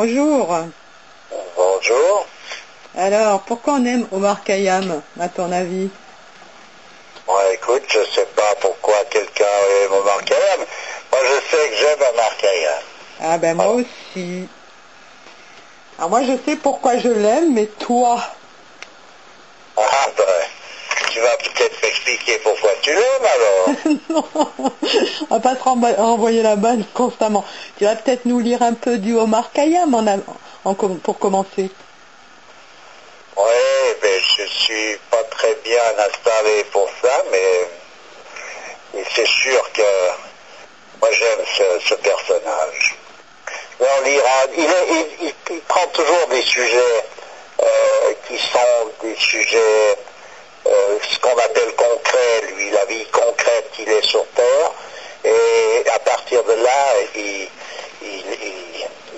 bonjour. Bonjour. Alors, pourquoi on aime Omar Khayyam, à ton avis? Bon, écoute, je sais pas pourquoi quelqu'un aime Omar Khayyam. Moi, je sais que j'aime Omar Khayyam. Ah ben moi aussi. Alors moi je sais pourquoi je l'aime, mais toi? Ah ben, tu vas peut-être m'expliquer pourquoi tu l'aimes alors. Non, on va pas se renvoyer la balle constamment. Tu vas peut-être nous lire un peu du Omar Khayyam pour commencer. Oui, mais je suis pas très bien installé pour ça, mais c'est sûr que moi j'aime ce personnage. Mais on lira, il prend toujours des sujets qui sont des sujets, ce qu'on appelle concrets, lui, la vie concrète qu'il est sur Terre, et à partir de là, il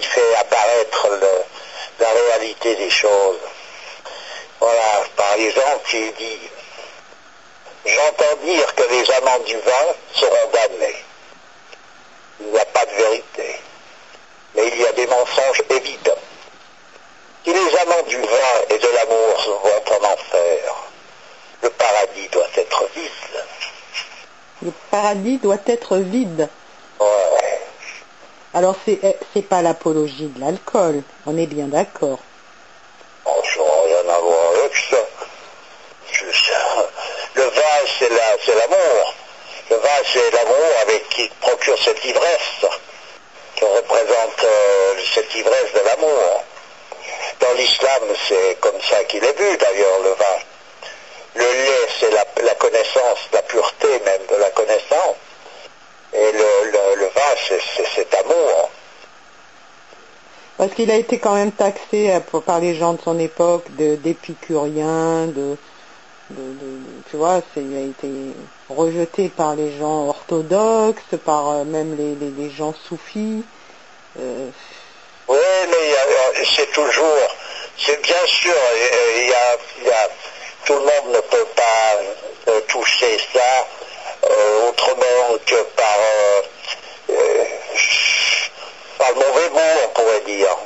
fait apparaître la réalité des choses. Voilà, par exemple, il dit, j'entends dire que les amants du vin seront damnés. Il n'y a pas de vérité. Mais il y a des mensonges évidents. Si les amants du vin et de l'amour vont en enfer, le paradis doit être vide. Le paradis doit être vide. Ouais. Alors c'est pas l'apologie de l'alcool, on est bien d'accord. Oh, ça n'a rien à voir avec ça. Le vin, c'est l'amour. Le vin, c'est l'amour qui procure cette ivresse, qui représente cette ivresse de l'amour. Dans l'islam, c'est comme ça qu'il est vu d'ailleurs, le vin. Le lait, c'est la connaissance, la pureté même de la connaissance. Et le vin, c'est cet amour. Parce qu'il a été quand même taxé par les gens de son époque d'épicurien, tu vois, il a été rejeté par les gens orthodoxes, par même les gens soufis. Oui, mais c'est toujours, c'est bien sûr, tout le monde ne peut pas toucher ça autrement que par le mauvais goût, on pourrait dire.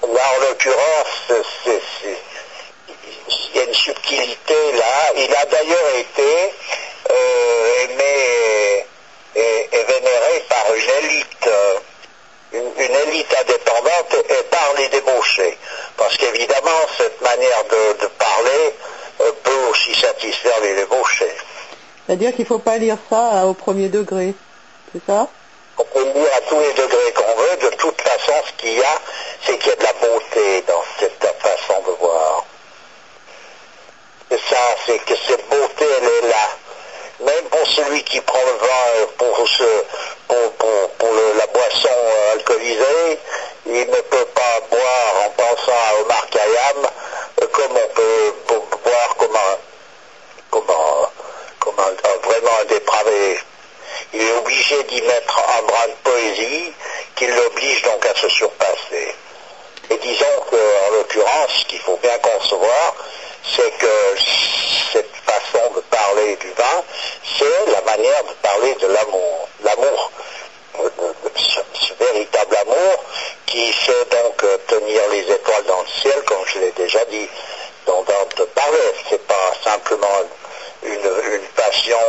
Là, en l'occurrence, il y a une subtilité là. Il a d'ailleurs été aimé et vénéré par une élite. Une élite indépendante et par les débauchés. Parce qu'évidemment, cette manière de parler peut aussi satisfaire les débauchés. C'est-à-dire qu'il ne faut pas lire ça au premier degré, c'est ça? On peut le lire à tous les degrés qu'on veut. De toute façon, ce qu'il y a, c'est qu'il y a de la beauté dans cette façon de voir. C'est ça, c'est que cette beauté, elle est là. Même pour celui qui prend le vin pour la boisson alcoolisée, il ne peut pas boire en pensant à Omar Khayyam comme on peut boire comme vraiment un dépravé. Il est obligé d'y mettre un brin de poésie qui l'oblige donc à se surpasser. Et disons qu'en l'occurrence, ce qu'il faut bien concevoir, c'est que cette façon de parler du vin, c'est la manière de parler de l'amour. L'amour, ce véritable amour qui fait donc tenir les étoiles dans le ciel, comme je l'ai déjà dit, dont te parler. C'est pas simplement une passion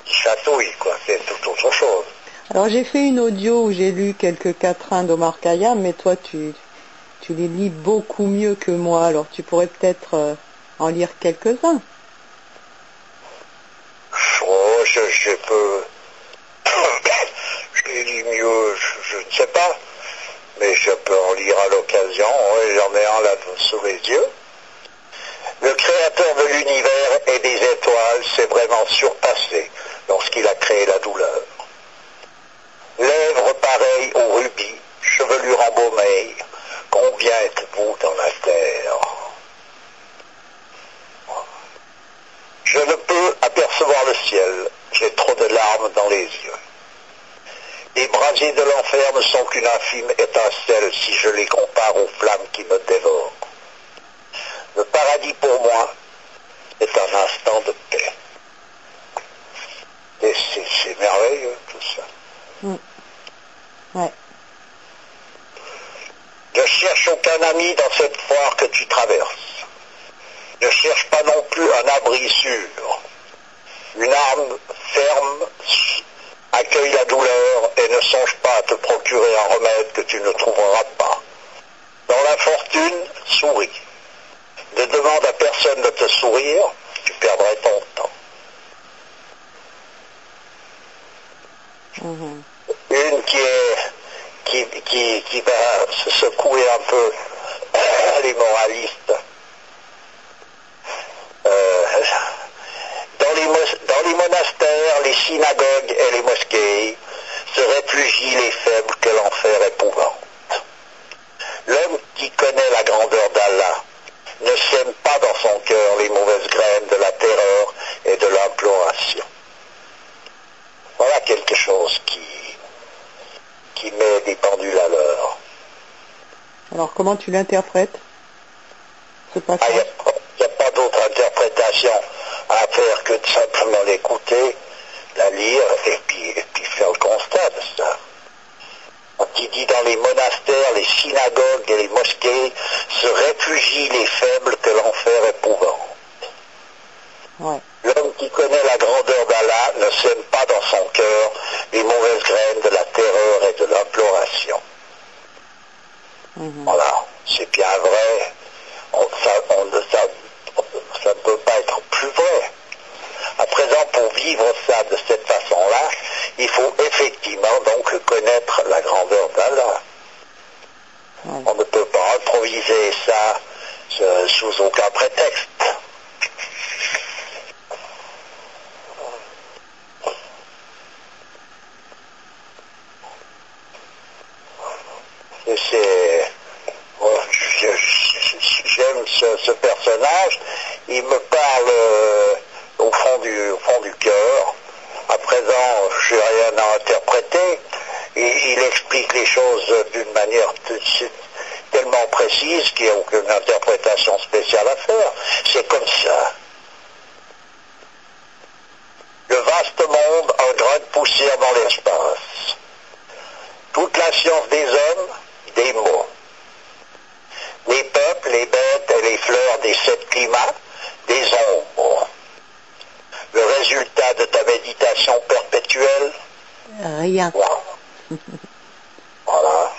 qui chatouille, quoi. C'est tout autre chose. Alors j'ai fait une audio où j'ai lu quelques quatrains d'Omar Khayyam, mais toi tu les lis beaucoup mieux que moi, alors tu pourrais peut-être en lire quelques-uns. Oh, je peux... je les lis mieux, je ne sais pas, mais je peux en lire à l'occasion. Oui, j'en ai un là sous les yeux. Le créateur de l'univers et des étoiles s'est vraiment surpassé lorsqu'il a créé la douleur. Lèvres pareilles au rubis, chevelure embaumée, combien êtes-vous dans la terre? Je ne peux apercevoir le ciel, j'ai trop de larmes dans les yeux. Les brasiers de l'enfer ne sont qu'une infime étincelle si je les compare aux flammes qui me dévorent. Le paradis pour moi est un instant de paix. Et c'est merveilleux tout ça. Ouais. cherche aucun ami dans cette foire que tu traverses. Ne cherche pas non plus un abri sûr. Une arme ferme accueille la douleur et ne songe pas à te procurer un remède que tu ne trouveras pas. Dans l'infortune, souris. Ne demande à personne de te sourire, tu perdrais ton temps. Une qui va se secouer un peu les moralistes. Dans les monastères, les synagogues et les mosquées se réfugient les faibles que l'enfer épouvante. L'homme qui connaît la grandeur d'Allah ne sème pas dans son cœur les mauvaises graines de la terreur et de l'imploration. Voilà quelque chose qui met des pendules à l'heure. Alors comment tu l'interprètes, ce passage? Il n'y a pas d'autre interprétation à faire que de simplement l'écouter, la lire et puis faire le constat de ça. Quand il dit dans les monastères, les synagogues et les mosquées se réfugient les faibles que l'enfer épouvante. Ouais. L'homme qui connaît la grandeur d'Allah ne sème pas dans son cœur les mauvaises graines de la terreur et de l'imploration. Voilà, c'est bien vrai. Ça ne peut pas être plus vrai. À présent, pour vivre ça de cette façon-là, il faut effectivement donc connaître la grandeur d'Allah. On ne peut pas improviser ça sous aucun prétexte. J'aime ce personnage, il me parle au fond du cœur. À présent, je n'ai rien à interpréter. Il explique les choses d'une manière tellement précise qu'il n'y a aucune interprétation spéciale à faire. C'est comme ça. Le vaste monde, un grain de poussière dans l'espace. Toute la science des hommes, des mots. Les peuples, les bêtes et les fleurs des 7 climats, des ombres. Le résultat de ta méditation perpétuelle? Rien. Voilà.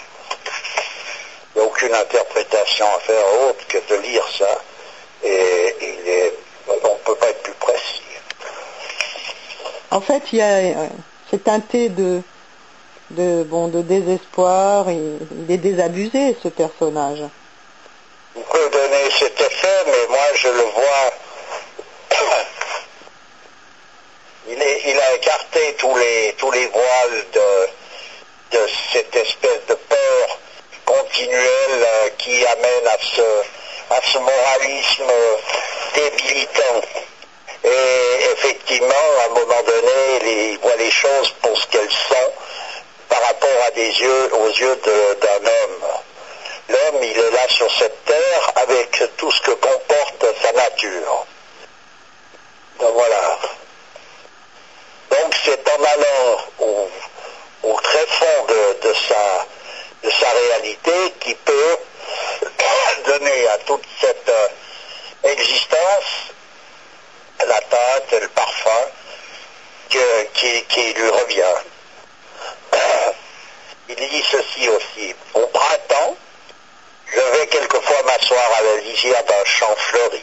Il n'y a aucune interprétation à faire autre que de lire ça. Et on ne peut pas être plus précis. En fait, c'est teinté de désespoir. Il est désabusé, ce personnage. Il peut donner cet effet, mais moi je le vois. Il a écarté tous les voiles de cette espèce de peur continuelle qui amène à ce moralisme débilitant. Et effectivement, à un moment donné, il voit les choses pour ce qu'elles sont par rapport aux yeux d'un homme. L'homme, il est là sur cette terre avec tout ce que comporte sa nature. Donc voilà. Donc c'est en allant au très fond de sa réalité qui peut donner à toute cette existence la teinte et le parfum qui lui revient. Il dit ceci aussi. Au printemps, je vais quelquefois m'asseoir à la lisière d'un champ fleuri.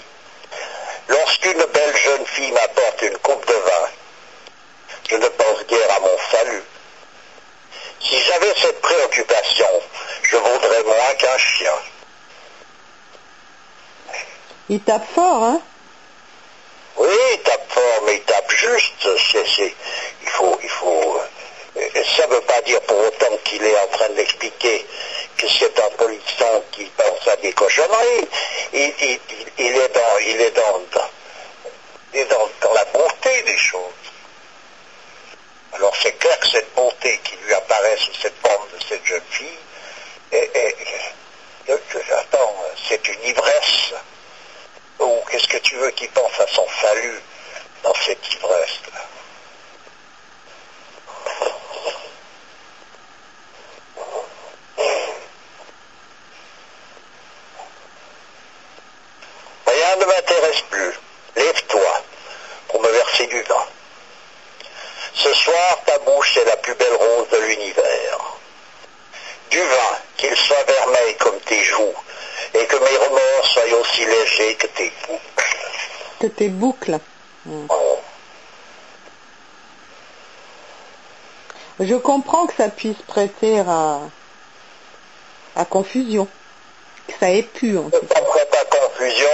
Lorsqu'une belle jeune fille m'apporte une coupe de vin, je ne pense guère à mon salut. Si j'avais cette préoccupation, je vaudrais moins qu'un chien. Il tape fort, hein? Oui, il tape fort, mais il tape juste. Il faut. Ça ne veut pas dire pour autant qu'il est en train d'expliquer que c'est un politicien qui pense à des cochonneries. Il est dans la bonté des choses. Alors c'est clair que cette bonté qui lui apparaît sous cette forme de cette jeune fille, attends, c'est une ivresse. Ou qu'est-ce que tu veux qu'il pense à son salut dans cette ivresse-là? ne m'intéresse plus. Lève-toi pour me verser du vin. Ce soir, ta bouche est la plus belle rose de l'univers. Du vin, qu'il soit vermeil comme tes joues, et que mes remords soient aussi légers que tes boucles. Que tes boucles. Oh. Je comprends que ça puisse prêter à confusion, que ça ait pu en tout cas. Ça prête à confusion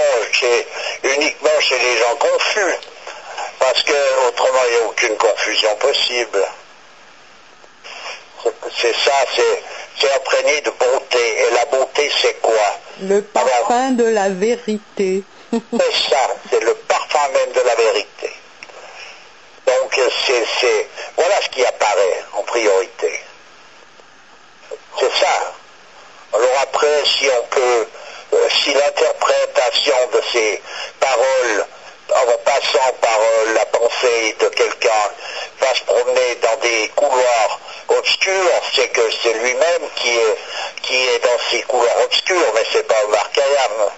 uniquement chez les gens confus, parce que autrement il n'y a aucune confusion possible. C'est ça, c'est imprégné de beauté. Et la beauté, c'est quoi? Le parfum de la vérité. C'est ça, c'est le parfum même de la vérité. Donc, voilà ce qui apparaît en priorité. C'est ça. Alors après, si l'interprétation de ces paroles, en passant par la pensée de quelqu'un, va se promener dans des couloirs obscurs, c'est que c'est lui-même qui est dans ces couloirs obscurs, mais c'est pas Omar Khayyam.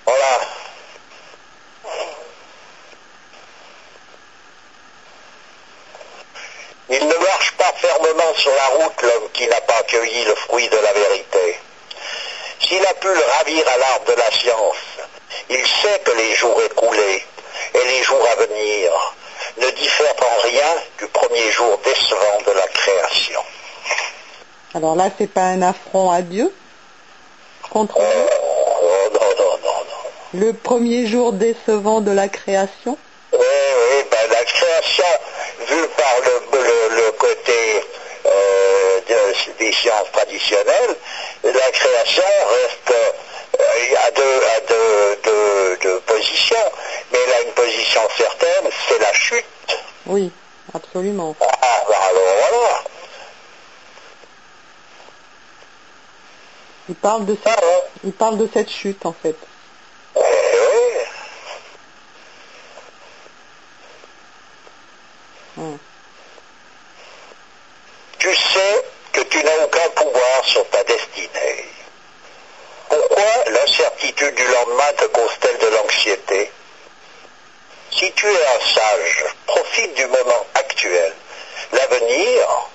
Voilà. Il ne marche pas fermement sur la route, l'homme qui n'a pas cueilli le fruit de la vérité. S'il a pu le ravir à l'arbre de la science, il sait que les jours écoulés et les jours à venir ne diffèrent en rien du premier jour décevant de la création. Alors là, c'est pas un affront à Dieu contre lui? Non, non, non, non. Le premier jour décevant de la création? Oui, ben la création, vue par le côté des sciences traditionnelles, la création reste à deux positions, mais elle a une position certaine, c'est la chute. Oui, absolument. Ah, ben alors voilà. Il parle de cette chute, en fait. Oui. Tu sais que tu n'as aucun pouvoir sur ta destinée. Pourquoi l'incertitude du lendemain te cause-t-elle de l'anxiété? Si tu es un sage, profite du moment actuel. L'avenir,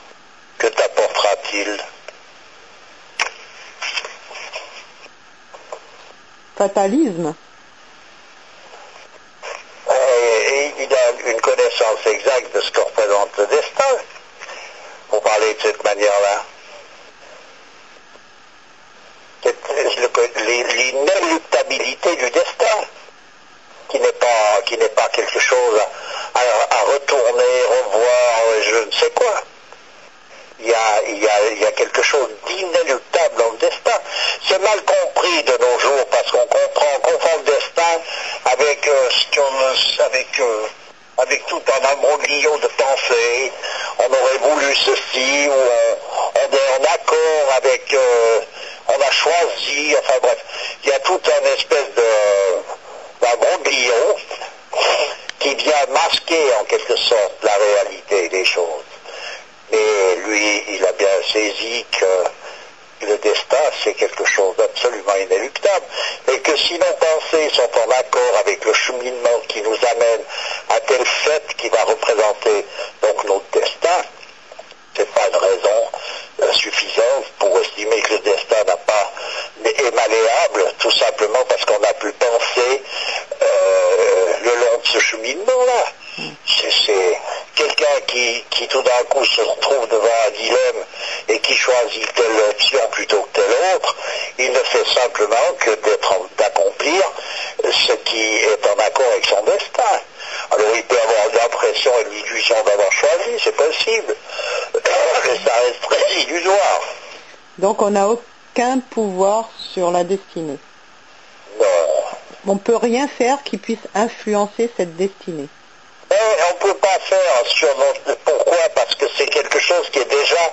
que t'apportera-t-il? Fatalisme. Et il a une connaissance exacte de ce que représente le destin, pour parler de cette manière-là. L'inéluctabilité du destin, qui n'est pas quelque chose à retourner, revoir, je ne sais quoi. Il y a quelque chose d'inéluctable dans le destin. C'est mal compris de nos jours parce qu'on confond le destin avec tout un imbroglio de pensées. On aurait voulu ceci, ou on est en accord avec, on a choisi, enfin bref, il y a tout un espèce d'imbroglio qui vient masquer en quelque sorte la réalité des choses. Mais lui, il a bien saisi que le destin, c'est quelque chose d'absolument inéluctable, et que si nos pensées sont en accord avec le cheminement qui nous amène à tel fait qui va représenter donc notre destin, c'est pas une raison suffisante pour estimer que le destin est malléable, tout simplement parce qu'on a pu penser le long de ce cheminement-là. C'est quelqu'un qui tout d'un coup se retrouve devant un dilemme et qui choisit telle option plutôt que telle autre, il ne fait simplement que d'accomplir ce qui est en accord avec son destin. Alors il peut avoir l'impression et l'illusion d'avoir choisi, c'est possible, mais ça reste très illusoire. Donc on n'a aucun pouvoir sur la destinée. Non. On ne peut rien faire qui puisse influencer cette destinée. Mais on ne peut pas faire sur notre... Pourquoi? Parce que c'est quelque chose qui est déjà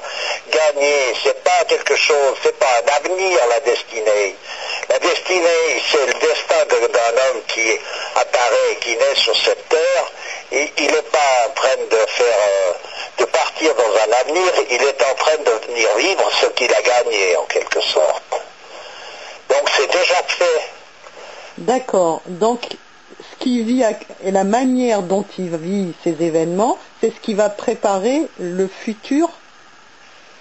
gagné. C'est pas quelque chose, c'est pas un avenir, la destinée. La destinée, c'est le destin d'un homme qui apparaît, qui naît sur cette terre. Et il n'est pas en train de partir dans un avenir, il est en train de venir vivre ce qu'il a gagné, en quelque sorte. Donc c'est déjà fait. D'accord. Donc, ce qui vit et la manière dont il vit ces événements, c'est ce qui va préparer le futur.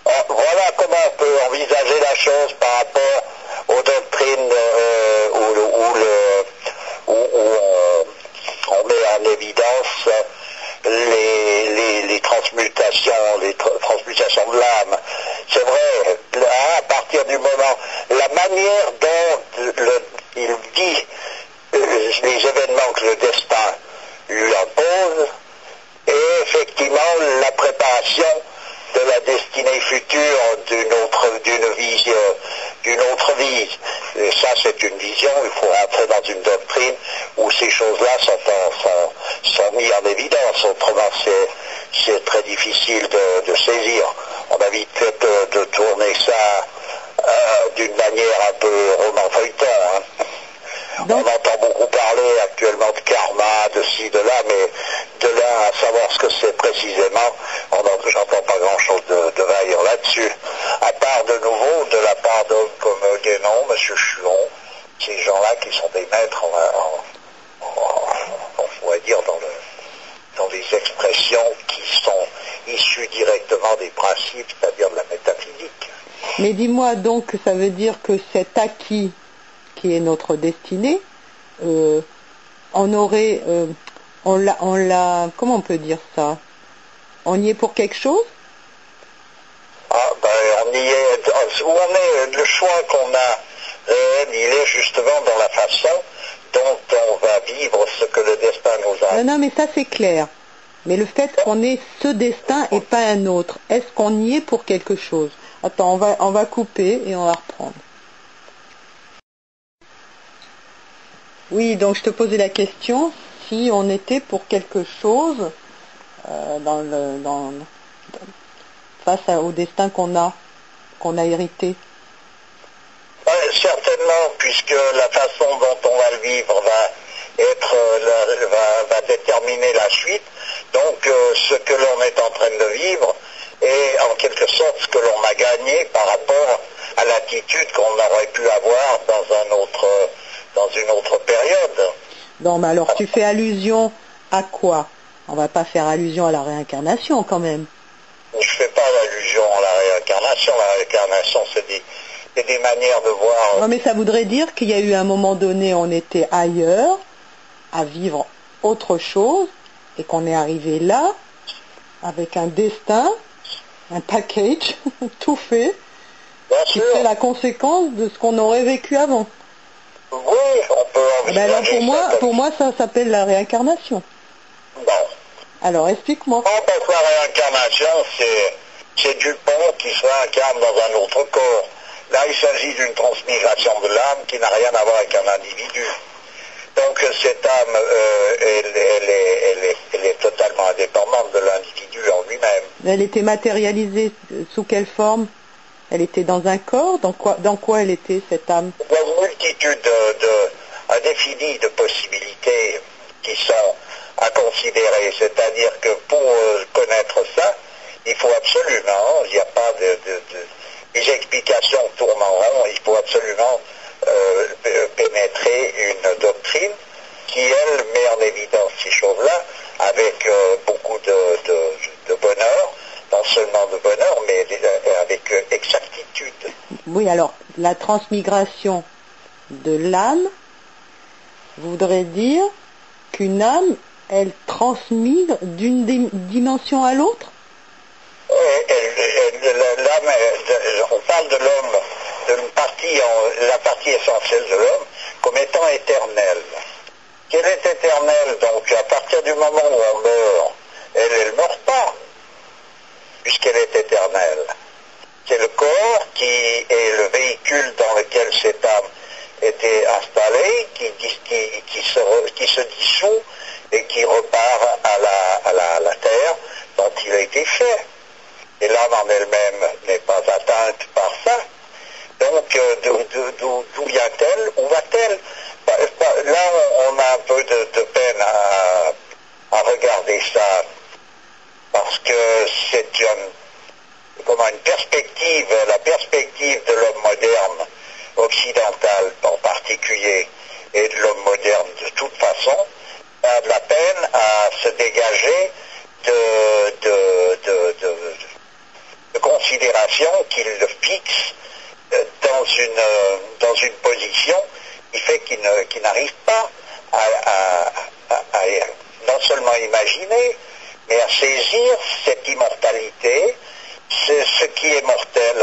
Voilà comment on peut envisager la chose par rapport aux doctrines où on met en évidence les transmutations, transmutations de l'âme. C'est vrai, là, à partir du moment, la manière dont il dit les événements que le destin lui impose, et effectivement la préparation de la destinée future d'une autre vie. Et ça, c'est une vision, il faut rentrer dans une doctrine où ces choses-là sont mises en évidence. Autrement, c'est très difficile de saisir. On a vite fait de tourner ça d'une manière un peu roman feuilleton. Hein. On entend beaucoup parler actuellement de karma, de ci, de là, mais de là à savoir ce que c'est précisément, j'entends pas grand-chose de vaillant là-dessus. À part de nouveau, de la part d'hommes comme Guénon, M. Chuon, ces gens-là qui sont des maîtres, on pourrait dire, dans les expressions qui sont issues directement des principes, c'est-à-dire de la métaphysique. Mais dis-moi donc, ça veut dire que cet acquis qui est notre destinée, on l'a, comment on peut dire ça? On y est pour quelque chose? On y est, le choix qu'on a, il est justement dans la façon dont on va vivre ce que le destin nous a. Non, mais ça c'est clair. Mais le fait qu'on ait ce destin et pas un autre, est-ce qu'on y est pour quelque chose? Attends, on va couper et on va reprendre. Oui, donc je te posais la question si on était pour quelque chose face au destin qu'on a hérité. Certainement, puisque la façon dont on va le vivre va déterminer la suite. Donc, ce que l'on est en train de vivre est en quelque sorte ce que l'on a gagné par rapport à l'attitude qu'on aurait pu avoir dans une autre période. Non, mais alors tu fais allusion à quoi? On va pas faire allusion à la réincarnation quand même. Je fais pas allusion à la réincarnation. La réincarnation, c'est des manières de voir. Non, mais ça voudrait dire qu'il y a eu un moment donné, on était ailleurs, à vivre autre chose, et qu'on est arrivé là, avec un destin, un package, tout fait, qui fait la conséquence de ce qu'on aurait vécu avant. Oui, on peut envisager. Alors pour moi, ça s'appelle la réincarnation. Bon. Alors, explique-moi. Parce que la réincarnation, c'est Dupont qui se réincarne dans un autre corps. Là, il s'agit d'une transmigration de l'âme qui n'a rien à voir avec un individu. Donc, cette âme, elle est totalement indépendante de l'individu en lui-même. Elle était matérialisée sous quelle forme? Elle était dans un corps? Dans quoi elle était, cette âme? Dans une multitude indéfinie de possibilités qui sont à considérer. C'est-à-dire que pour connaître ça, il faut absolument, il n'y a pas les explications tournent en rond, il faut absolument pénétrer une doctrine qui, elle, met en évidence ces choses-là avec beaucoup de bonheur, non seulement de bonheur, mais avec exactitude. Oui, alors, la transmigration de l'âme voudrait dire qu'une âme, elle transmigre d'une dimension à l'autre? L'âme, on parle de l'homme, la partie essentielle de l'homme, comme étant éternelle. Qu'elle est éternelle, donc à partir du moment où on meurt, elle ne meurt pas, puisqu'elle est éternelle. C'est le corps qui est le véhicule dans lequel cette âme était installée, qui se dissout et qui repart à la terre dont il a été fait. Et l'âme en elle-même n'est pas atteinte par ça. Donc, d'où vient-elle? Où va-t-elle? Là, on a un peu de peine à regarder ça, parce que c'est une perspective, la perspective de l'homme moderne, occidental en particulier, et de l'homme n'arrive pas à non seulement imaginer, mais à saisir cette immortalité, ce qui est mortel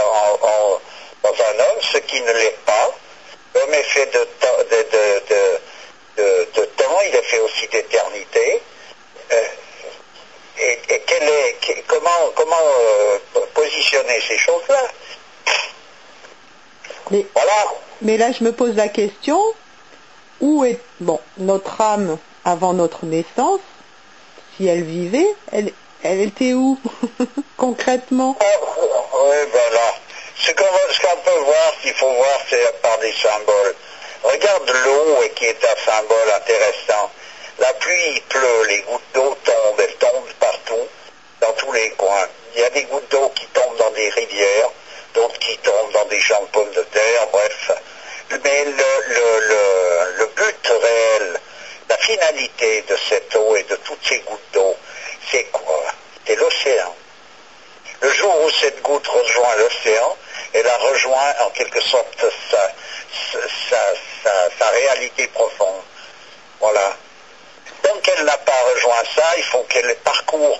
dans un homme, ce qui ne l'est pas. L'homme est fait de temps, il est fait aussi d'éternité. Et comment positionner ces choses-là? Voilà. Mais là, je me pose la question, où est notre âme avant notre naissance? Si elle vivait, elle était où concrètement? Oui, ben là, ce qu'on peut voir, qu'il faut voir, c'est par des symboles. Regarde l'eau qui est un symbole intéressant. La pluie, il pleut, les gouttes d'eau tombent, elles tombent partout, dans tous les coins. Il y a des gouttes d'eau qui tombent dans des rivières, d'autres qui tombent dans des champs de pommes de terre, bref. Mais le but réel, la finalité de cette eau et de toutes ces gouttes d'eau, c'est quoi? C'est l'océan. Le jour où cette goutte rejoint l'océan, elle a rejoint en quelque sorte sa réalité profonde. Voilà. Tant qu'elle n'a pas rejoint ça, il faut qu'elle parcourt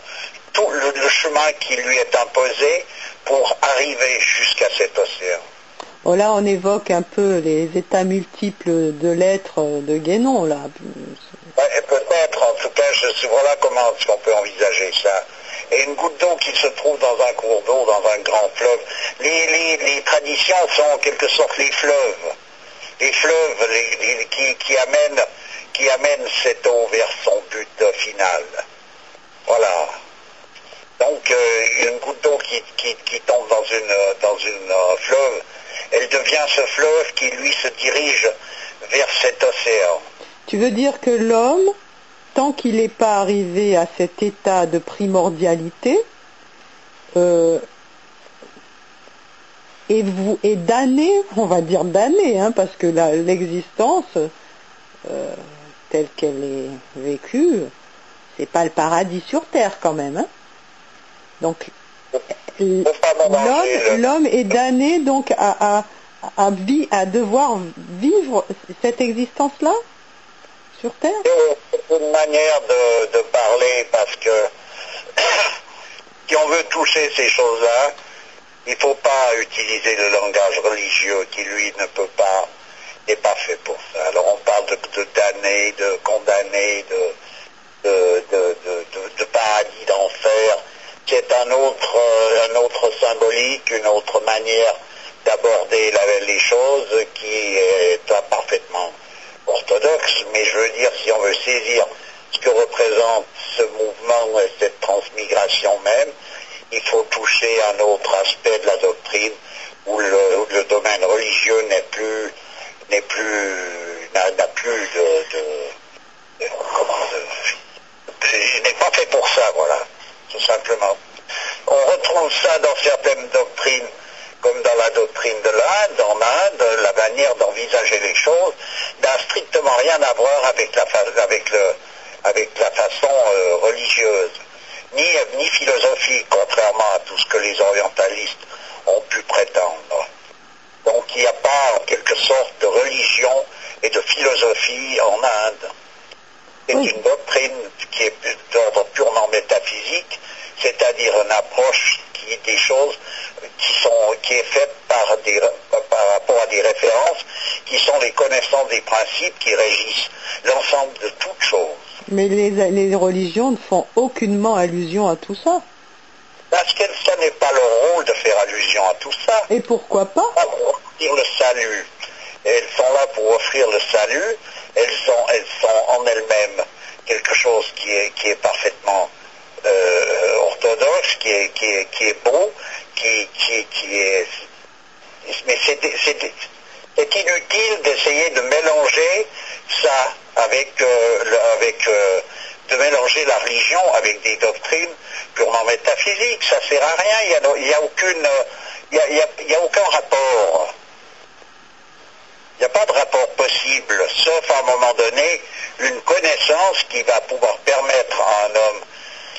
tout le chemin qui lui est imposé pour arriver jusqu'à cet océan. Bon, là, on évoque un peu les états multiples de l'être de Guénon, là. Ouais, peut-être, en tout cas, voilà comment on peut envisager ça. Et une goutte d'eau qui se trouve dans un cours d'eau, dans un grand fleuve. Les traditions sont en quelque sorte les fleuves. Les fleuves qui amènent cette eau vers son but final. Voilà. Donc, une goutte d'eau qui tombe dans une fleuve, elle devient ce fleuve qui, lui, se dirige vers cet océan. Tu veux dire que l'homme, tant qu'il n'est pas arrivé à cet état de primordialité, est damné, on va dire damné, parce que l'existence, telle qu'elle est vécue, c'est pas le paradis sur terre quand même. Donc, l'homme est damné donc à devoir vivre cette existence-là sur terre. C'est une manière de parler, parce que si on veut toucher ces choses-là, il ne faut pas utiliser le langage religieux qui, lui, n'est pas fait pour ça. Alors on parle de damné, de condamné, de paradis, d'enfer. C'est un autre symbolique, une autre manière d'aborder les choses qui est parfaitement orthodoxe, mais je veux dire, si on veut saisir ce que représente ce mouvement et cette transmigration même, il faut toucher un autre aspect de la doctrine où le domaine religieux n'a plus il n'est pas fait pour ça, voilà, tout simplement. On retrouve ça dans certaines doctrines, comme dans la doctrine de l'Inde. En Inde, la manière d'envisager les choses n'a strictement rien à voir avec la façon religieuse, ni philosophique, contrairement à tout ce que les orientalistes ont pu prétendre. Donc il n'y a pas en quelque sorte de religion et de philosophie en Inde. C'est une doctrine qui est d'ordre purement métaphysique, c'est-à-dire une approche des choses qui est faite par rapport à des références qui sont les connaissances des principes qui régissent l'ensemble de toutes choses. Mais les religions ne font aucunement allusion à tout ça. Parce que ça n'est pas leur rôle de faire allusion à tout ça. Et pourquoi pas? Pour offrir le salut. Elles sont là pour offrir le salut. Elles sont en elles-mêmes quelque chose qui est parfaitement orthodoxe, qui est beau, qui est... Mais c'est inutile d'essayer de mélanger ça de mélanger la religion avec des doctrines purement métaphysiques. Ça sert à rien. Il n'y a aucun rapport. Il n'y a pas de rapport possible, sauf à un moment donné une connaissance qui va pouvoir permettre à un homme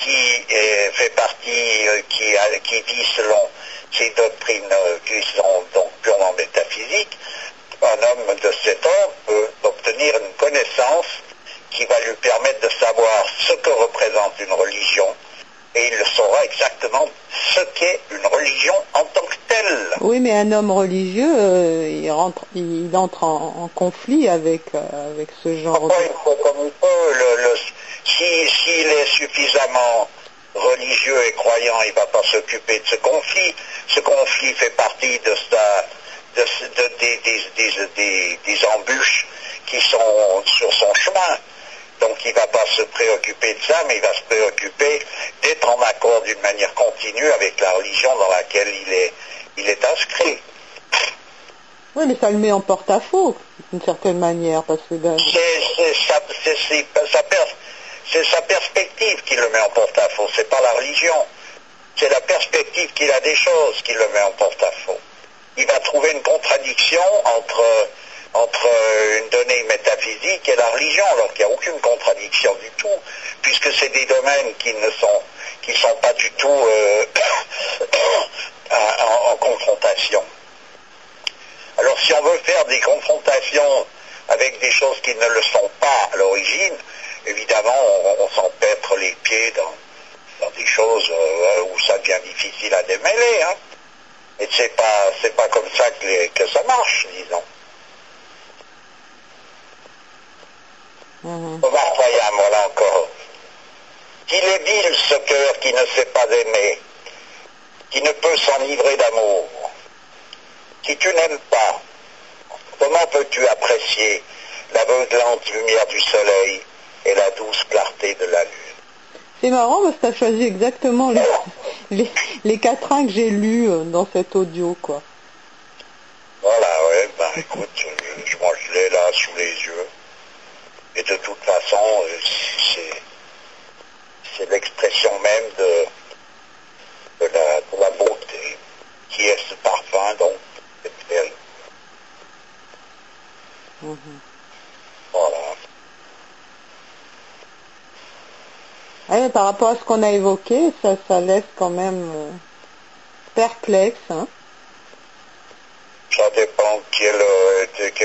qui fait partie, qui vit selon ces doctrines qui sont donc purement métaphysiques, un homme de cet ordre peut obtenir une connaissance connaissance qui va lui permettre de savoir ce que représente une religion, et il saura exactement ce qu'est une religion en tant que telle. Oui, mais un homme religieux, il entre en conflit avec ce genre Après, il faut comme il peut. S'il est suffisamment religieux et croyant, il ne va pas s'occuper de ce conflit. Ce conflit fait partie des embûches qui sont sur son chemin. Donc il ne va pas se préoccuper de ça, mais il va se préoccuper d'être en accord d'une manière continue avec la religion dans laquelle il est inscrit. Oui, mais ça le met en porte-à-faux, d'une certaine manière, parce que... C'est sa perspective qui le met en porte-à-faux, c'est pas la religion. C'est la perspective qu'il a des choses qui le met en porte-à-faux. Il va trouver une contradiction entre une donnée métaphysique et la religion, alors qu'il n'y a aucune contradiction du tout, puisque c'est des domaines qui ne sont pas du tout en confrontation. Alors si on veut faire des confrontations avec des choses qui ne le sont pas à l'origine, évidemment on s'empêtre les pieds dans des choses où ça devient difficile à démêler, hein. Et c'est pas comme ça que ça marche, disons. Voyons, voilà encore. Qu'il est vil ce cœur qui ne sait pas aimer, qui ne peut s'enivrer d'amour. Si tu n'aimes pas, comment peux-tu apprécier l'aveuglante lumière du soleil et la douce clarté de la lune? C'est marrant parce que tu as choisi exactement les quatrains que j'ai lus dans cet audio, quoi. Voilà, ouais, ben écoute, moi je l'ai là sous les yeux. Et de toute façon, c'est l'expression même de la beauté, qui est ce parfum, donc, cette belle. Voilà. Ouais, par rapport à ce qu'on a évoqué, ça laisse quand même perplexe, hein. Ça dépend quel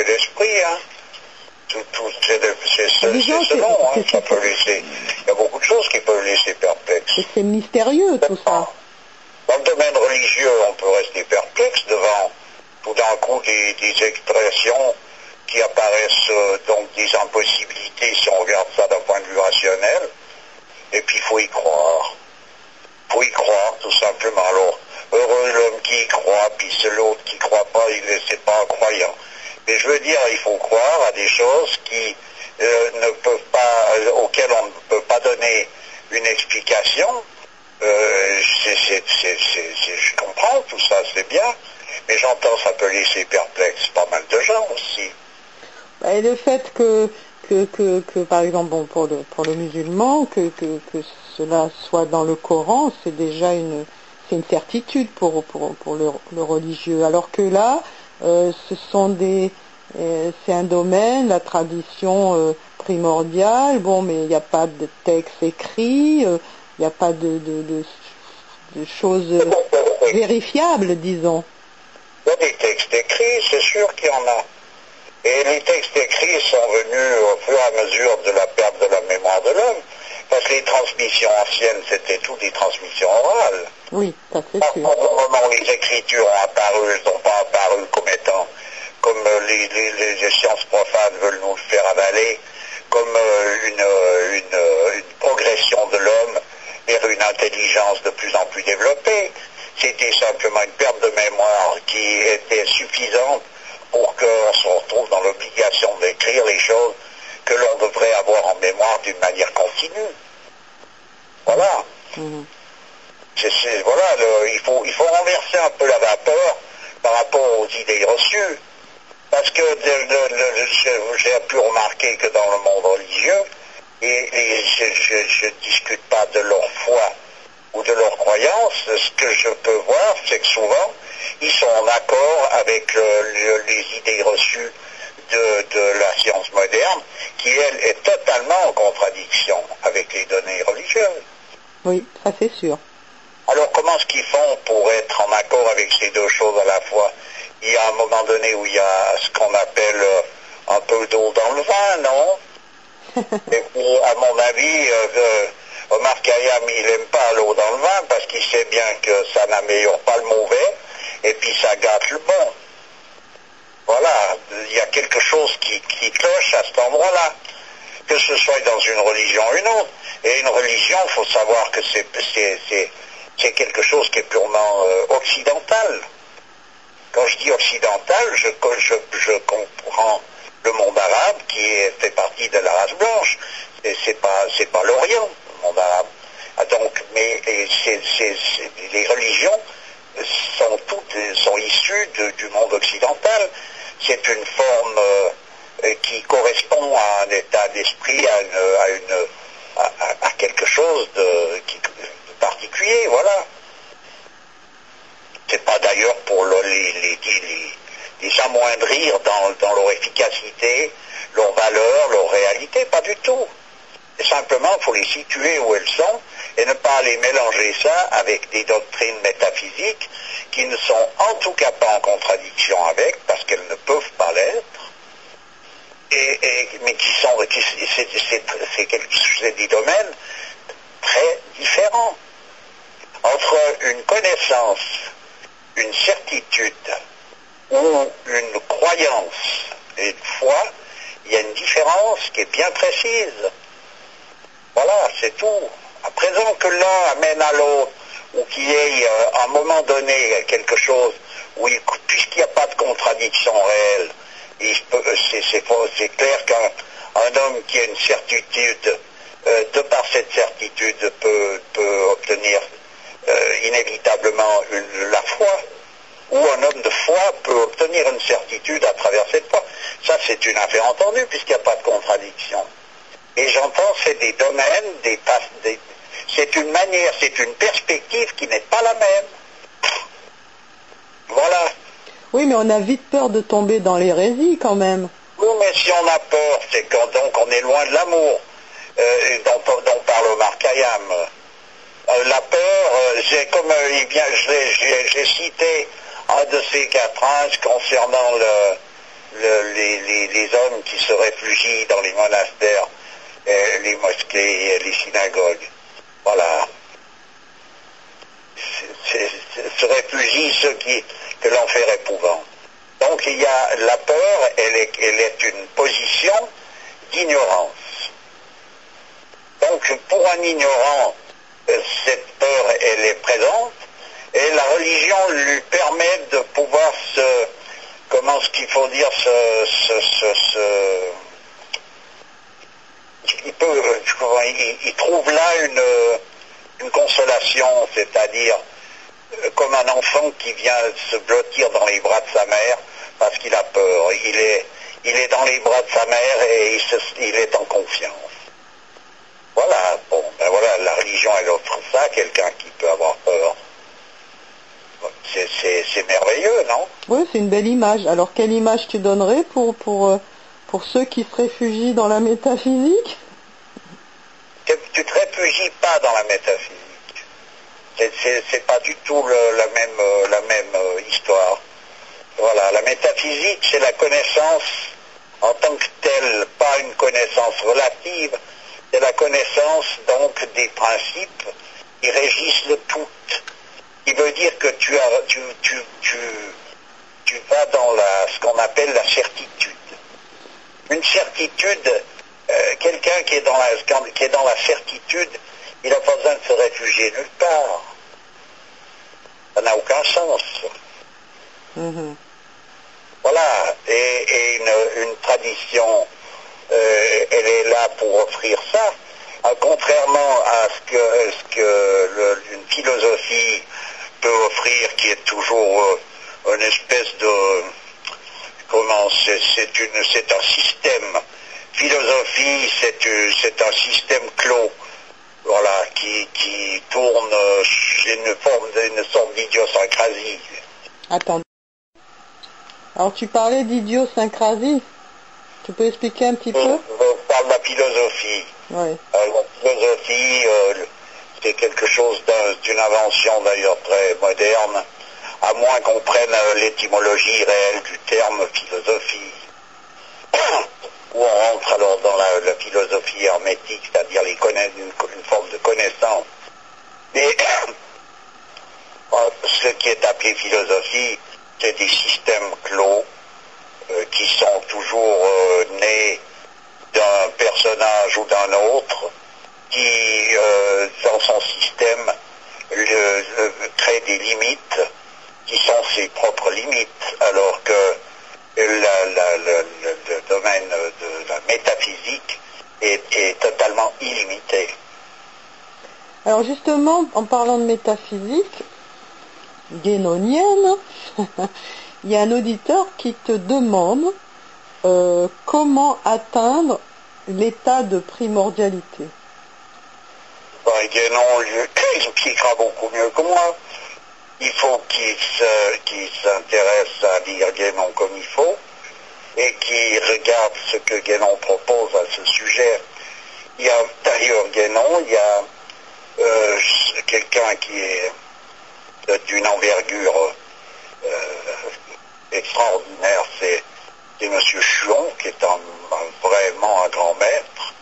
esprit, hein. C'est selon, hein, ça peut laisser. Il y a beaucoup de choses qui peuvent laisser perplexe. C'est mystérieux tout ça. Dans le domaine religieux, on peut rester perplexe devant tout d'un coup des expressions qui apparaissent, donc des impossibilités si on regarde ça d'un point de vue rationnel. Et puis il faut y croire. Il faut y croire tout simplement. Alors, heureux l'homme qui y croit, puis c'est l'autre qui ne croit pas, c'est pas un croyant. Mais je veux dire, il faut croire à des choses qui ne peuvent pas, auxquelles on ne peut pas donner une explication. Je comprends tout ça, c'est bien, mais j'entends ça peut laisser perplexe pas mal de gens aussi. Et le fait que par exemple, bon, pour le musulman, que cela soit dans le Coran, c'est déjà une certitude pour le religieux. Alors que là, c'est un domaine, la tradition primordiale, bon, mais il n'y a pas de texte écrit, il n'y a pas de choses vérifiables, disons. Il y a des textes écrits, c'est sûr qu'il y en a. Et les textes écrits sont venus au fur et à mesure de la perte de la mémoire de l'homme, parce que les transmissions anciennes, c'était toutes des transmissions orales. Oui, ça c'est sûr. Au moment où les écritures ont apparu, elles n'ont pas apparu comme les sciences profanes veulent nous le faire avaler, comme une progression de l'homme vers une intelligence de plus en plus développée. C'était simplement une perte de mémoire qui était suffisante pour qu'on se retrouve dans l'obligation d'écrire les choses que l'on devrait avoir en mémoire d'une manière continue. Voilà. Voilà, il faut renverser un peu la vapeur par rapport aux idées reçues. Parce que j'ai pu remarquer que dans le monde religieux, je ne discute pas de leur foi ou de leur croyance, ce que je peux voir, c'est que souvent, ils sont en accord avec les idées reçues de la science moderne, qui, elle, est totalement en contradiction avec les données religieuses. Oui, ça c'est sûr. Alors comment est-ce qu'ils font pour être en accord avec ces deux choses à la fois? Il y a un moment donné où il y a ce qu'on appelle un peu d'eau dans le vin, non? Et puis, à mon avis, Omar Khayyam, il n'aime pas l'eau dans le vin parce qu'il sait bien que ça n'améliore pas le mauvais et puis ça gâte le bon. Voilà, il y a quelque chose qui cloche à cet endroit-là, que ce soit dans une religion ou une autre. Et une religion, il faut savoir que c'est quelque chose qui est purement occidental. Quand je dis occidental, je comprends le monde arabe qui fait partie de la race blanche. C'est pas l'Orient, le monde arabe. Donc, mais les religions sont issues du monde occidental. C'est une forme qui correspond à un état d'esprit, à quelque chose de particulier, voilà. C'est pas d'ailleurs pour les amoindrir dans leur efficacité, leur valeur, leur réalité, pas du tout. Et simplement, il faut les situer où elles sont et ne pas les mélanger ça avec des doctrines métaphysiques qui ne sont en tout cas pas en contradiction avec, parce qu'elles ne peuvent pas l'être, mais c'est des domaines très différents. Entre une connaissance, une certitude ou une croyance et une foi, il y a une différence qui est bien précise. Voilà, c'est tout. À présent que l'un amène à l'autre, ou qu'il y ait à un moment donné quelque chose, puisqu'il n'y a pas de contradiction réelle, c'est clair qu'un homme qui a une certitude, de par cette certitude, peut obtenir inévitablement la foi, ou un homme de foi peut obtenir une certitude à travers cette foi. Ça, c'est une affaire entendue, puisqu'il n'y a pas de contradiction. Et j'entends, c'est des domaines, c'est une manière, c'est une perspective qui n'est pas la même. Voilà. Oui, mais on a vite peur de tomber dans l'hérésie quand même. Oui, mais si on a peur, c'est quand donc on est loin de l'amour, dont parle Omar Khayyam. La peur, j'ai cité un de ces quatrains concernant les hommes qui se réfugient dans les monastères, les mosquées et les synagogues. Voilà. Se réfugient ceux que l'enfer épouvante. Donc il y a la peur, elle est une position d'ignorance. Donc pour un ignorant, cette peur, elle est présente, et la religion lui permet de pouvoir comment ce qu'il faut dire, il trouve là une consolation, c'est-à-dire comme un enfant qui vient se blottir dans les bras de sa mère parce qu'il a peur. Il est dans les bras de sa mère et il est en confiance. Voilà, bon, ben voilà, la religion, elle offre ça à quelqu'un qui peut avoir peur. C'est merveilleux, non? Oui, c'est une belle image. Alors, quelle image tu donnerais pour ceux qui se réfugient dans la métaphysique? Tu te réfugies pas dans la métaphysique. C'est pas du tout la même histoire. Voilà, la métaphysique, c'est la connaissance en tant que telle, pas une connaissance relative, c'est la connaissance donc des principes qui régissent le tout. Qui veut dire que tu vas dans ce qu'on appelle la certitude. Une certitude, quelqu'un qui est dans la certitude, il n'a pas besoin de se réfugier nulle part. Ça n'a aucun sens. Mm-hmm. Voilà, et une tradition, elle est là pour offrir ça, contrairement à ce que une philosophie peut offrir, qui est toujours une espèce de, c'est un système. Philosophie, c'est un système clos, voilà, qui tourne, une sorte d'idiosyncrasie. Attends. Alors tu parlais d'idiosyncrasie. Tu peux expliquer un petit peu? Je parle de la philosophie. Oui. La philosophie, c'est quelque chose d'une invention d'ailleurs très moderne, à moins qu'on prenne l'étymologie réelle du terme philosophie. où on rentre alors dans la philosophie hermétique, c'est-à-dire une forme de connaissance. Mais ce qui est appelé philosophie, c'est des systèmes clos qui sont toujours nés d'un personnage ou d'un autre, qui, dans son système, crée des limites qui sont ses propres limites, alors que le domaine de la métaphysique est totalement illimité. Alors justement, en parlant de métaphysique guénonienne, il y a un auditeur qui te demande comment atteindre l'état de primordialité. Guénon, il expliquera beaucoup mieux que moi. Il faut qu'il s'intéresse à lire Guénon comme il faut et qu'il regarde ce que Guénon propose à ce sujet. Il y a d'ailleurs Guénon, il y a quelqu'un qui est d'une envergure extraordinaire, c'est M. Chuon, qui est vraiment un grand maître.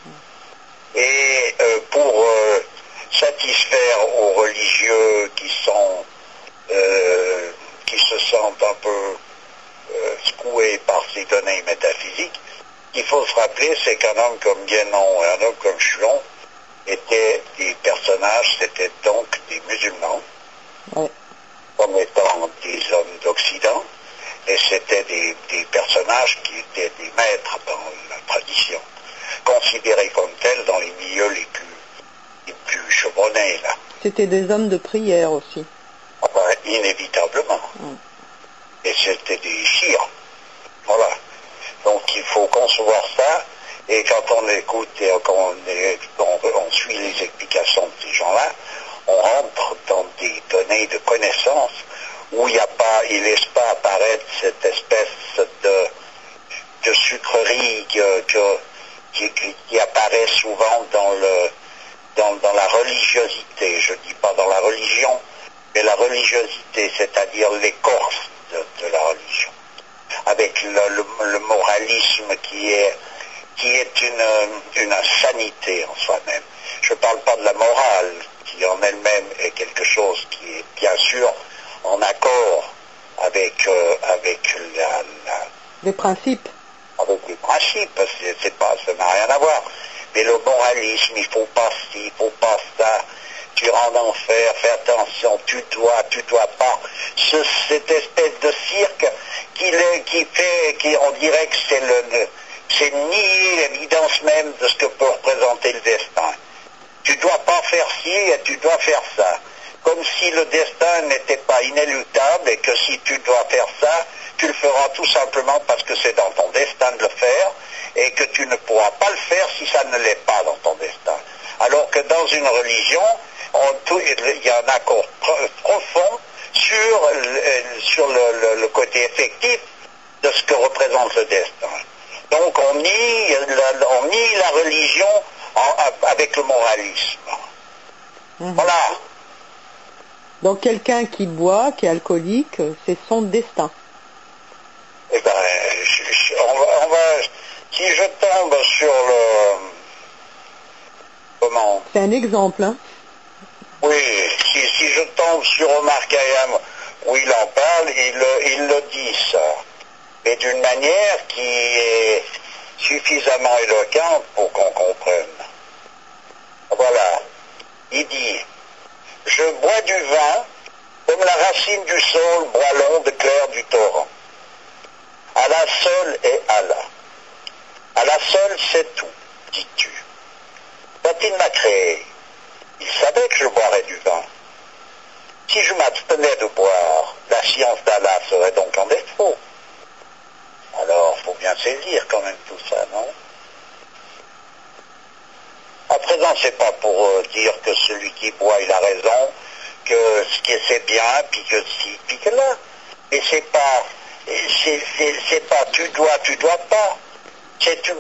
Et pour satisfaire aux religieux qui se sentent un peu secoués par ces données métaphysiques, il faut se rappeler, c'est qu'un homme comme Guénon et un homme comme Chuon étaient des personnages, c'était donc des musulmans, comme étant des hommes d'Occident, et c'était des personnages qui étaient des maîtres dans la tradition, considérés comme tels dans les milieux les plus chevronnés, là. C'était des hommes de prière aussi. Enfin, inévitablement. Et c'était des chiens. Voilà. Donc il faut concevoir ça, et quand on écoute et quand on suit les explications de ces gens-là, on rentre dans des données de connaissance où il ne laisse pas apparaître cette espèce de sucrerie qui apparaît souvent dans la religiosité. Je ne dis pas dans la religion, mais la religiosité, c'est-à-dire l'écorce de la religion, avec le moralisme qui est une insanité en soi-même. Je ne parle pas de la morale, qui en elle-même est quelque chose qui est bien sûr en accord avec les principes. Avec les principes, ça n'a rien à voir. Mais le moralisme, il faut pas ci, il faut pas ça, tu rentres en enfer, fais attention, tu dois pas. Cette espèce de cirque on dirait que c'est nier l'évidence même de ce que peut représenter le destin. Tu dois pas faire ci et tu dois faire ça. Comme si le destin n'était pas inéluctable et que si tu dois faire ça, tu le feras tout simplement parce que c'est dans ton destin de le faire et que tu ne pourras pas le faire si ça ne l'est pas dans ton destin. Alors que dans une religion, il y a un accord profond sur le côté effectif de ce que représente le destin. Donc on nie la religion avec le moralisme. Voilà. Donc quelqu'un qui boit, qui est alcoolique, c'est son destin. Eh bien, si je tombe sur comment? C'est un exemple, hein? Oui, si je tombe sur Omar Khayyam, où il en parle, il le dit ça, mais d'une manière qui est suffisamment éloquente pour qu'on comprenne. Voilà, il dit: je bois du vin comme la racine du saule boit l'onde claire du torrent. Allah seul est Allah. Allah seul c'est tout, dis-tu. Quand il m'a créé, il savait que je boirais du vin. Si je m'abstenais de boire, la science d'Allah serait donc en défaut. Alors, il faut bien saisir quand même tout ça, non? À présent, c'est pas pour dire que celui qui boit, il a raison, que c'est bien, puis que si, puis que là. Mais c'est pas tu dois pas. C'est tu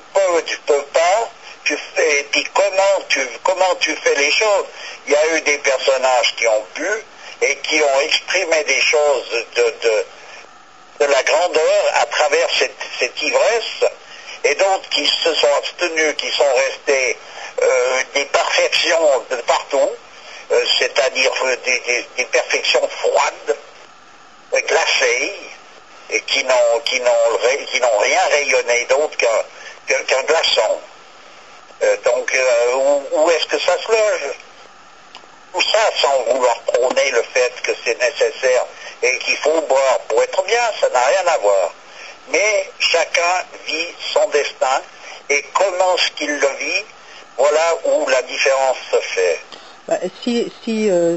peux pas, tu fais, et puis comment tu fais les choses. Il y a eu des personnages qui ont bu et qui ont exprimé des choses de la grandeur à travers cette ivresse, et d'autres qui se sont abstenus, qui sont restés des perfections de partout, c'est-à-dire des perfections froides, glacées, et qui n'ont rien rayonné d'autre qu'un glaçon. Donc, où est-ce que ça se loge? Tout ça sans vouloir prôner le fait que c'est nécessaire et qu'il faut boire pour être bien, ça n'a rien à voir. Mais chacun vit son destin et comment ce qu'il le vit, voilà où la différence se fait. Bah, si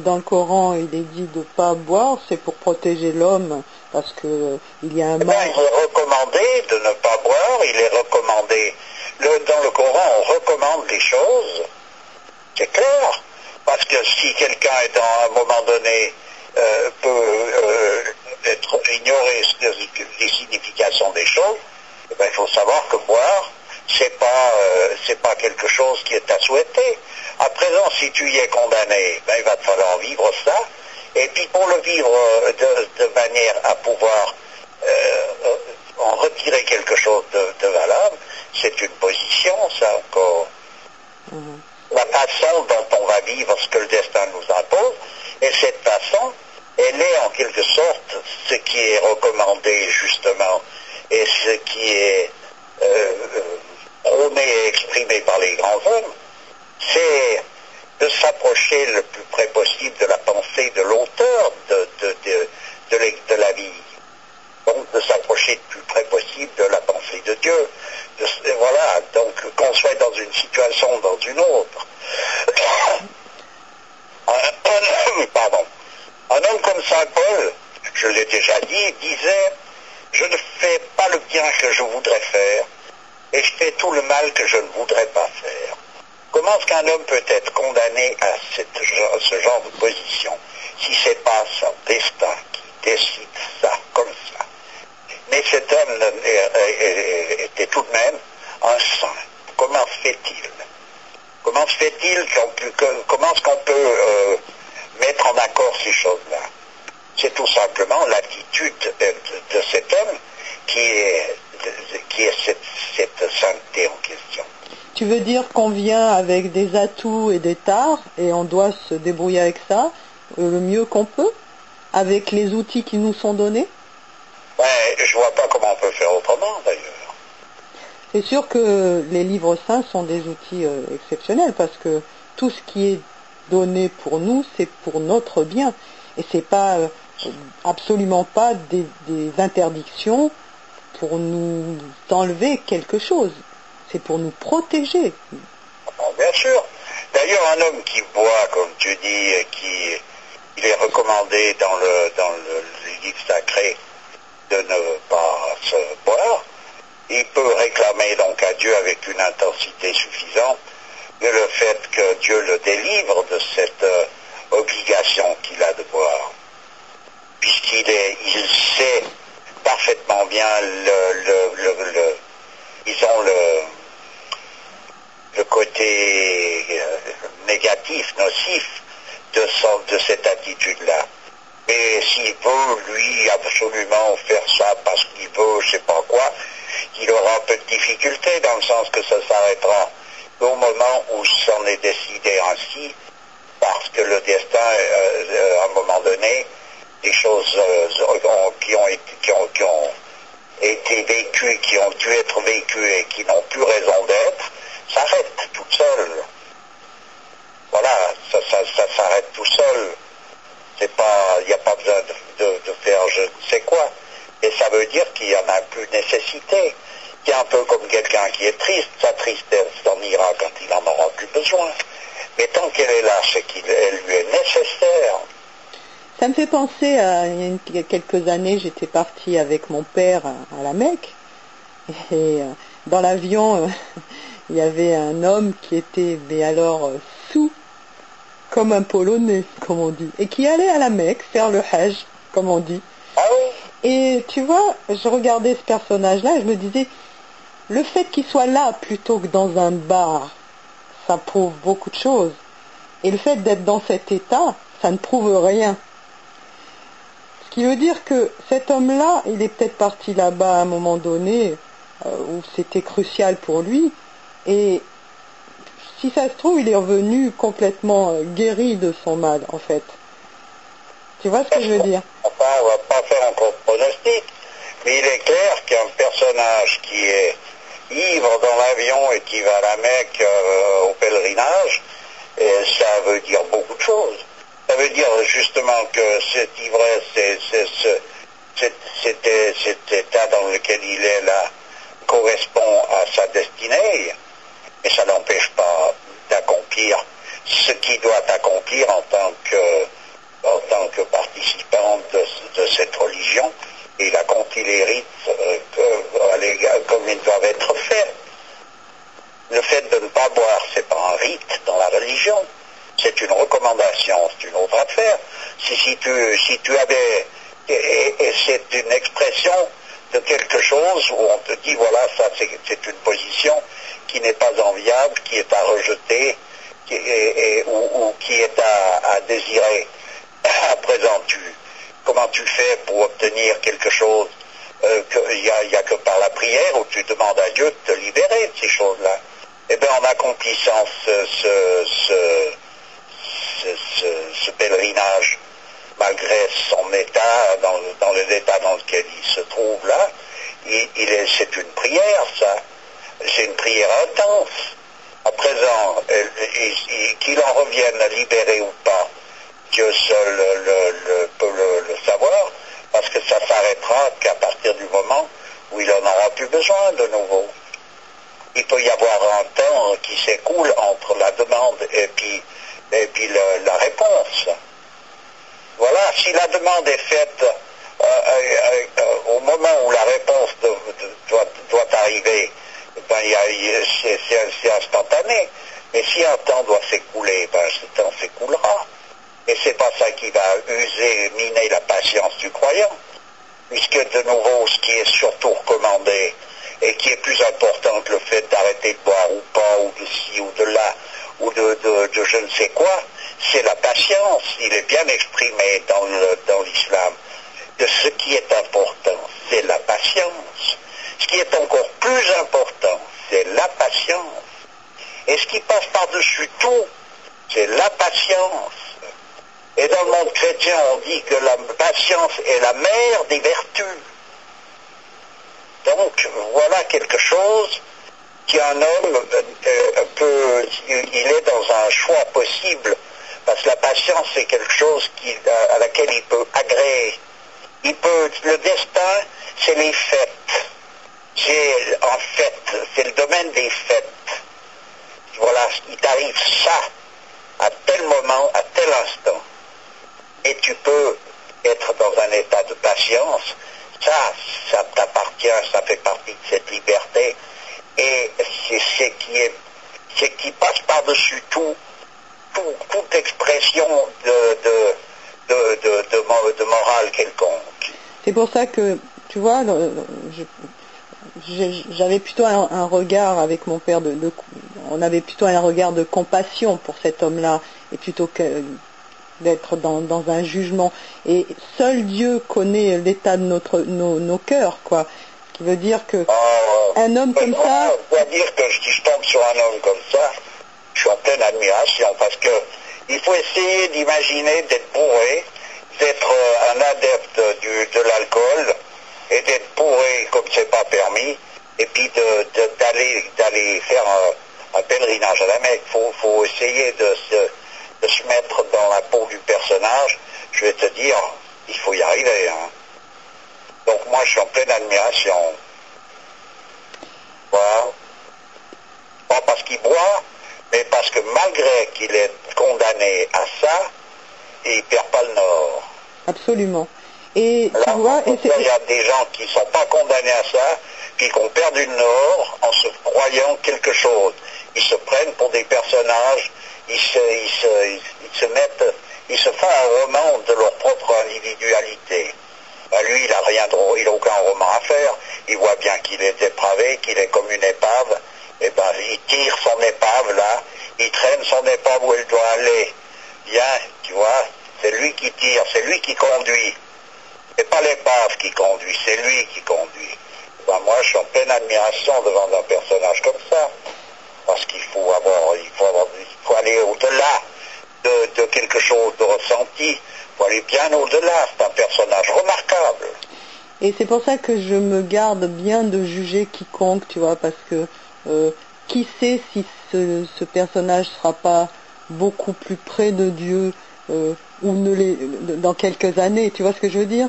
dans le Coran il est dit de ne pas boire, c'est pour protéger l'homme, parce que il y a un mal. Il est recommandé de ne pas boire, il est recommandé. Dans le Coran, on recommande les choses, c'est clair. Parce que si quelqu'un est à un moment donné peut ignorer les significations des choses, eh ben, il faut savoir que boire, c'est pas quelque chose qui est à souhaiter. À présent, si tu y es condamné, ben, il va te falloir vivre ça. Et puis pour le vivre de manière à pouvoir en retirer quelque chose de valable, c'est une position, ça encore. La façon dont on va vivre ce que le destin nous impose, et cette façon, elle est en quelque sorte ce qui est recommandé justement, et ce qui est prôné et exprimé par les grands hommes, c'est de s'approcher le plus près possible de la pensée de l'auteur de la vie. Donc de s'approcher le plus près possible de la pensée de Dieu. Voilà, donc qu'on soit dans une situation ou dans une autre. Pardon. Un homme comme Saint Paul, je l'ai déjà dit, disait « Je ne fais pas le bien que je voudrais faire, et je fais tout le mal que je ne voudrais pas faire. » Comment est-ce qu'un homme peut être condamné à ce genre de position si ce n'est pas son destin qui décide ça, comme ça? Mais cet homme était tout de même un saint. Comment se fait-il? Comment se fait-il comment est-ce qu'on peut mettre en accord ces choses-là? C'est tout simplement l'attitude de cet homme qui est cette sainteté en question. Tu veux dire qu'on vient avec des atouts et des tares et on doit se débrouiller avec ça le mieux qu'on peut, avec les outils qui nous sont donnés? Je vois pas comment on peut faire autrement d'ailleurs. C'est sûr que les livres saints sont des outils exceptionnels, parce que tout ce qui est donné pour nous, c'est pour notre bien. Et c'est pas absolument pas des interdictions pour nous enlever quelque chose. C'est pour nous protéger. Bien sûr. D'ailleurs, un homme qui boit, comme tu dis, il est recommandé dans les livres sacrés de ne pas se boire, il peut réclamer donc à Dieu avec une intensité suffisante le fait que Dieu le délivre de cette obligation qu'il a de boire, puisqu'il sait parfaitement bien le côté négatif, nocif de cette attitude-là. Et s'il veut, lui, absolument faire ça parce qu'il veut, je sais pas quoi, il aura un peu de difficulté, dans le sens que ça s'arrêtera au moment où c'en est décidé ainsi, parce que le destin, à un moment donné, des choses qui ont été vécues, qui ont dû être vécues et qui n'ont plus raison d'être, s'arrêtent toutes seules. Voilà, ça s'arrête tout seul. Il n'y a pas besoin de faire je ne sais quoi. Et ça veut dire qu'il n'y en a plus nécessité. C'est un peu comme quelqu'un qui est triste, sa tristesse s'en ira quand il n'en aura plus besoin. Mais tant qu'elle est là, c'est qu'elle lui est nécessaire. Ça me fait penser à il y a quelques années, j'étais partie avec mon père à la Mecque. Et dans l'avion, il y avait un homme qui était, mais alors, sous, comme un Polonais, comme on dit, et qui allait à la Mecque faire le Hajj, comme on dit. Ah oui? Et tu vois, je regardais ce personnage-là et je me disais, le fait qu'il soit là plutôt que dans un bar, ça prouve beaucoup de choses. Et le fait d'être dans cet état, ça ne prouve rien. Ce qui veut dire que cet homme-là, il est peut-être parti là-bas à un moment donné où c'était crucial pour lui. Et si ça se trouve, il est revenu complètement guéri de son mal, en fait. Tu vois ce que je veux dire? Enfin, on va pas faire un pronostic, mais il est clair qu'un personnage qui est ivre dans l'avion et qui va à la Mecque au pèlerinage, ça veut dire beaucoup de choses. Ça veut dire justement que cette ivresse, cet état dans lequel il est là, correspond à sa destinée, mais ça n'empêche pas d'accomplir ce qu'il doit accomplir en tant que participant de cette religion. Et il accomplit les rites comme ils doivent être faits. Le fait de ne pas boire, c'est pas un rite dans la religion, c'est une recommandation, c'est une autre affaire. Si tu avais, et c'est une expression de quelque chose où on te dit, voilà, ça c'est une position qui n'est pas enviable, qui est à rejeter, ou qui est à désirer. À présent, comment tu fais pour obtenir quelque chose qu'il n'y a que par la prière, où tu demandes à Dieu de te libérer de ces choses-là. Eh bien, en accomplissant ce pèlerinage, malgré son état, dans l'état dans lequel il se trouve là, c'est une prière, ça. C'est une prière intense. À présent, qu'il en revienne libéré ou pas, Dieu seul peut le savoir, parce que ça s'arrêtera qu'à partir du moment où il n'en aura plus besoin de nouveau. Il peut y avoir un temps qui s'écoule entre la demande et puis la réponse. Voilà, si la demande est faite au moment où la réponse doit arriver, ben, c'est instantané. Mais si un temps doit s'écouler, ben, ce temps s'écoulera. Et c'est pas ça qui va miner la patience du croyant, puisque de nouveau, ce qui est surtout recommandé, et qui est plus important que le fait d'arrêter de boire ou pas, ou de ci ou de là, ou de je ne sais quoi, c'est la patience. Il est bien exprimé dans l'islam. De ce qui est important, c'est la patience. Ce qui est encore plus important, c'est la patience. Et ce qui passe par-dessus tout, c'est la patience. Et dans le monde chrétien, on dit que la patience est la mère des vertus. Donc, voilà quelque chose qu'un homme il est dans un choix possible, parce que la patience, c'est quelque chose à laquelle il peut agréer. Le destin, c'est les fêtes. C'est le domaine des fêtes. Voilà, il t'arrive ça, à tel moment, à tel instant. Et tu peux être dans un état de patience. Ça t'appartient, ça fait partie de cette liberté. Et c'est ce qui passe par-dessus toute expression de morale quelconque. C'est pour ça que, tu vois, j'avais plutôt un regard avec mon père, on avait plutôt un regard de compassion pour cet homme-là, et plutôt que d'être dans un jugement. Et seul Dieu connaît l'état de nos cœurs, quoi. Ce qui veut dire que un homme comme ça... Je dois dire que si je tombe sur un homme comme ça, je suis en pleine admiration, parce que il faut essayer d'imaginer d'être bourré, d'être un adepte de l'alcool, et d'être bourré comme c'est pas permis, et puis d'aller faire un pèlerinage à la Mecque. Faut essayer de se mettre dans la peau du personnage. Je vais te dire, il faut y arriver. Hein. Donc moi, je suis en pleine admiration. Voilà. Pas parce qu'il boit, mais parce que malgré qu'il est condamné à ça, il perd pas le nord. Absolument. Et là, tu vois, il y a des gens qui ne sont pas condamnés à ça, puis qui ont perdu le nord en se croyant quelque chose. Ils se prennent pour des personnages, ils se font un roman de leur propre individualité. Ben, lui, il n'a aucun roman à faire. Il voit bien qu'il est dépravé, qu'il est comme une épave. Et ben, il tire son épave là, il traîne son épave où elle doit aller. Bien, tu vois, c'est lui qui tire, c'est lui qui conduit. C'est pas l'épave qui conduit, c'est lui qui conduit. Ben, moi, je suis en pleine admiration devant un personnage comme ça. Parce qu'il faut aller au-delà de quelque chose de ressenti. Il faut aller bien au-delà. C'est un personnage remarquable. Et c'est pour ça que je me garde bien de juger quiconque, tu vois, parce que qui sait si ce personnage sera pas beaucoup plus près de Dieu ou ne l'est dans quelques années, tu vois ce que je veux dire?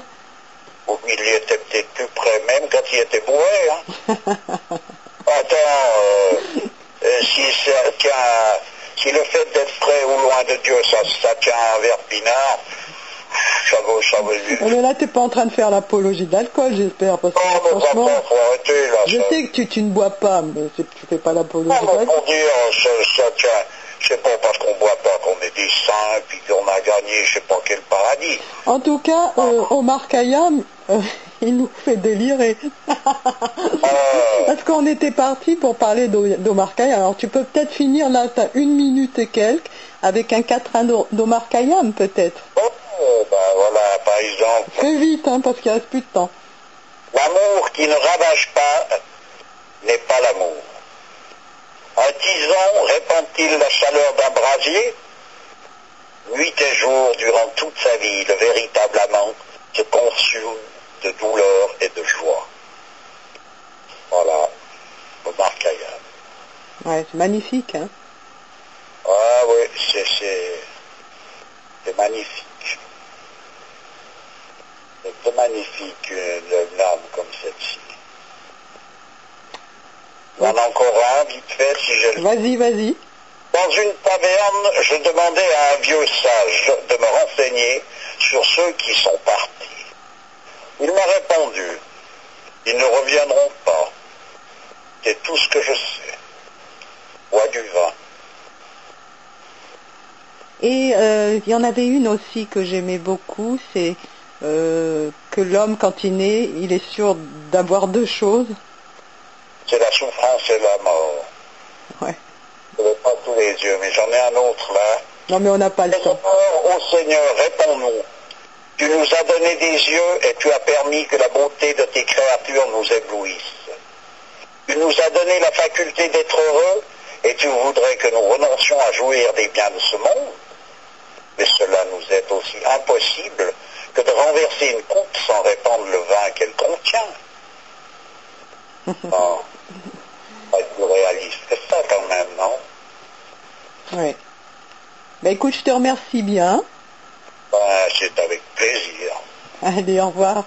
Il y était peut-être plus près, même quand il était bourré. Hein. Attends, si le fait d'être près ou loin de Dieu, ça tient un verre pinard, ça veut Mais là, t'es pas en train de faire l'apologie de l'alcool, j'espère, parce que non, franchement, faut arrêter, là, je sais que tu ne bois pas, mais tu fais pas l'apologie de non, mais l'alcool. pour dire, ça tient, c'est pas parce qu'on boit pas qu'on est des saints, et puis qu'on a gagné je sais pas quel paradis. En tout cas, Omar Khayyam, il nous fait délirer. Parce qu'on était parti pour parler d'Omar Khayyam. Alors tu peux peut-être finir là, t'as 1 minute et quelques, avec un quatrain d'Omar Khayyam peut-être. Oh, ben voilà, par exemple. Fais vite, hein, parce qu'il reste plus de temps. L'amour qui ne ravage pas n'est pas l'amour. Un tison répand-il la chaleur d'un brasier? Nuit et jour, durant toute sa vie, le véritable amant se consume de douleur et de joie. Voilà, Omar Khayyam. Ouais, c'est magnifique, hein. Ah oui, c'est magnifique. C'est magnifique une âme comme celle-ci. Il y en a encore un, vite fait, si je le... Vas-y. Dans une taverne, je demandais à un vieux sage de me renseigner sur ceux qui sont partis. Il m'a répondu, ils ne reviendront pas. C'est tout ce que je sais. Bois du vin. Et il y en avait une aussi que j'aimais beaucoup, c'est que l'homme, quand il naît, il est sûr d'avoir 2 choses. C'est la souffrance et la mort. Ouais. Je n'ai pas tous les yeux, mais j'en ai un autre là. Non, mais on n'a pas le temps. Ô Seigneur, réponds-nous. Tu nous as donné des yeux et tu as permis que la beauté de tes créatures nous éblouisse. Tu nous as donné la faculté d'être heureux et tu voudrais que nous renoncions à jouir des biens de ce monde. Mais cela nous est aussi impossible que de renverser une coupe sans répandre le vin qu'elle contient. Non, pas être plus réaliste que ça quand même, non? Ouais. Ben écoute, je te remercie bien. Ben, c'est avec plaisir. Allez, au revoir.